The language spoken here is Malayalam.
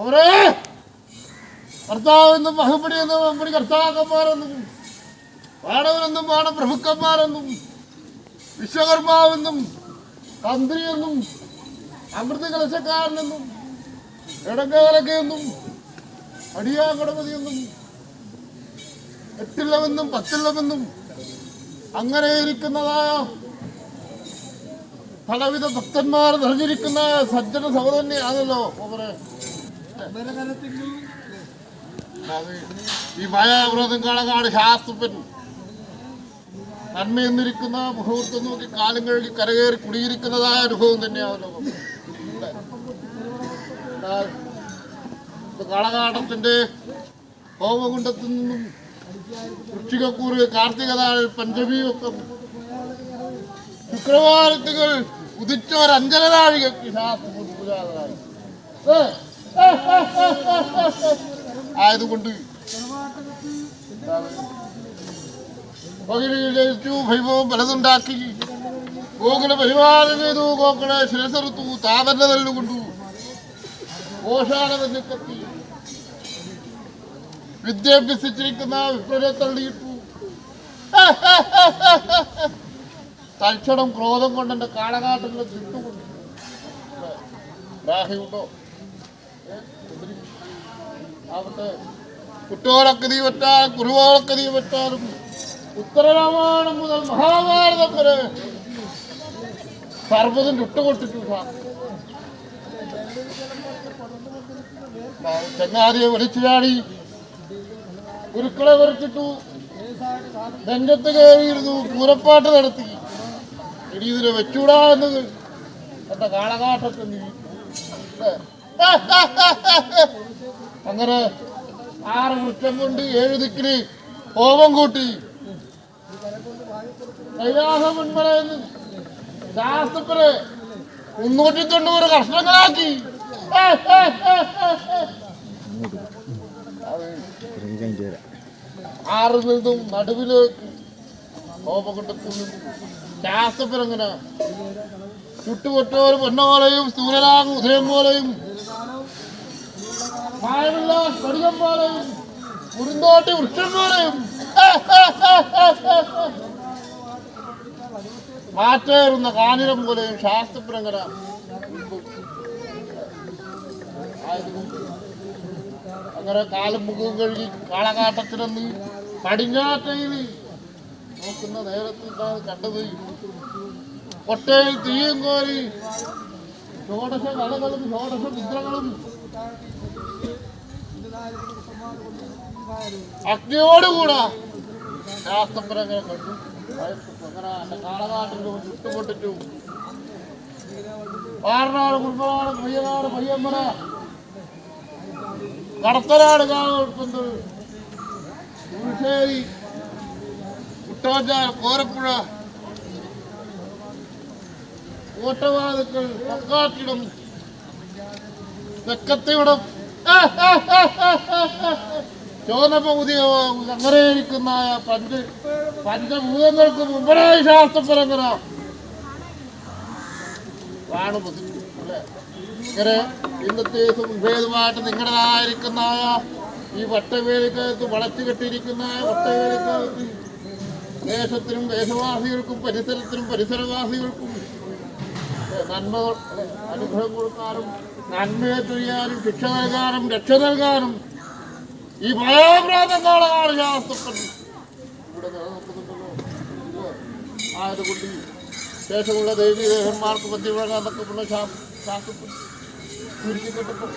അവരെ കർത്താവെന്നും മഹുപടിയെന്നും മമ്പടി കർത്താക്കന്മാരെന്നും വാണവരെന്നും വാണപ്രഭുക്കന്മാരെന്നും വിശ്വകർമാവെന്നും തന്ത്രിയെന്നും അമൃത കലശക്കാരനെന്നും ഇടങ്കലക്കെന്നും അടിയാകടമതിയെന്നും എട്ടില്ലമെന്നും പത്തില്ലമെന്നും അങ്ങനെ ഇരിക്കുന്നതായ പലവിധ ഭക്തന്മാർ നിറഞ്ഞിരിക്കുന്ന സജ്ജന സഹോദരനെയാണല്ലോ അവരെ ഈ മായാവ്രതം കാളകാട് ശാസ്ത്രപ്പൻ നന്മയെന്നിരിക്കുന്ന മുഹൂർത്തം നോക്കി കാലം കഴുകി കരകയറി കുടിയിരിക്കുന്നതായ അനുഭവം തന്നെയാണല്ലോ. കാളകാട്ടത്തിന്റെ ഹോമകുണ്ടത്തിൽ നിന്നും വൃശ്ചികക്കൂറ് കാർത്തികനാൾ പഞ്ചമിയൊക്കെ ശുക്രവാരത്തുകൾ ഉദിച്ച ഒരു അഞ്ചലനാഴികക്ക് ശാസ്ത്രപൂജാതനായി ആയതുകൊണ്ട് പകിഴിച്ചു ഭൈവവും പലതുണ്ടാക്കി ഗോകുല പരിപാലനം ചെയ്തു. ഗോക്കളെ ശിരസെറുത്തു, താതന്നെ തല്ലുകൊണ്ടു, ഓഷാന തന്നെ കത്തി വിദ്യ അഭ്യസിച്ചിരിക്കുന്ന വിപ്ലവരെ തള്ളിയിട്ടു. തൽക്ഷണം ക്രോധം കൊണ്ടെന്റെ കാളകാട്ടിന്റെ ചുട്ടുകൊണ്ടു. രാഹിയുണ്ടോ ആവട്ടെ, കുറ്റോളൊക്കെ നീ പറ്റാൻ കുരുവോളൊക്കെ നീ പറ്റാനും ഉത്തരരാമായണം മുതൽ മഹാഭാരതം വരെ സർവ്വതും ചുട്ടുകൊട്ടിട്ടു. ചങ്ങാതിയെ വലിച്ചു ചാടി ഗുരുക്കളെ വരച്ചിട്ടു, നെഞ്ചത്ത് കയറിയിരുന്നു, പൂരപ്പാട്ട് നടത്തി. ഇനി ഇതിനെ വെച്ചൂടാ എന്നത് എന്റെ കാളകാട്ടത്തെ നീ. അങ്ങനെ 6 വൃക്ഷം കൊണ്ട് 7 ദിക്കിന് ഹോമം കൂട്ടി കൈലാസമന്മലയെന്ന് ശാസ്ത്രപ്പനെ 390 കഷ്ണങ്ങളാക്കി. ആറിൽ നിന്നും നടുവിലേക്ക് ഹോമകുണ്ടത്തിൽ നിന്നും ശാസ്ത്രപ്പനങ്ങനെ ചുട്ടുപൊറ്റോര് പൊന്ന പോലെയും സൂര്യനാകും ഉദയം പോലെയും മായമില്ല സ്ഫടികം പോലെയും കുറുന്തോട്ടി വൃക്ഷം പോലെയും മാറ്റേറുന്ന കാനിരം പോലെയും ശാസ്ത്രപ്പനങ്ങന ആയതുകൊണ്ട് അങ്ങനെ കാലും മുഖവും കഴുകി കാളകാട്ടത്തിനെന്ന് പടിഞ്ഞാറ്റയിൽ നോക്കുന്ന നേരത്തിൽ കണ്ടത് കൊട്ടയിൽ തീയും കോരി ഷോഡശ കലകളും ഷോഡശ മുദ്രകളും അഗ്നിയോടുകൂടാ ശാസ്ത്രപരങ്ങനെ കണ്ടു. അങ്ങനെ എന്റെ കാളകാട്ടിൽ ചുട്ടുപൊട്ടിച്ചു. പാറനാട് കുമ്പനാട് പയ്യനാട് പയ്യമ്മന കടത്തനാട് കാളവെടുപ്പന്തൽ ഉൾശ്ശേരി കുട്ടവഞ്ചാൽ കോരപ്പുഴ കോട്ടവാതുക്കൾ കക്കാട്ടിടം തെക്കത്തിവിടം ചോനപകുതി അങ്ങനെ ഇരിക്കുന്ന പഞ്ചഭൂതങ്ങൾക്ക് മുമ്പനായി ശാസ്ത്രപരങ്കര കാണുന്നത് അല്ലെ. ഇങ്ങനെ ഇന്നത്തെ ഭേദമായിട്ട് നിങ്ങളുടേതായിരിക്കുന്ന ഈ വട്ടവേലിക്കകത്ത് വളച്ചു കെട്ടിയിരിക്കുന്ന വട്ടവേലിക്കകത്ത് ദേശത്തിനും ദേശവാസികൾക്കും പരിസരത്തിനും പരിസരവാസികൾക്കും നന്മ അനുഗ്രഹം കൊടുക്കാനും നന്മയെ ചെയ്യാനും ശിക്ഷ നൽകാനും രക്ഷ നൽകാനും ഈ ഭയാഭ്രാന്തങ്ങളാണ് ശാസ്ത്രജ്ഞൻ ഇവിടെ നിലനിൽക്കുന്നുണ്ടല്ലോ. ആയതുകൊണ്ട് ശേഷമുള്ള ദേവീദേവന്മാർക്ക് മധ്യവഴങ്ങാൻ തക്കമുള്ള ശാസ്ത്രജ്ഞൻ ചുരുക്കിക്കെട്ടപ്പോൾ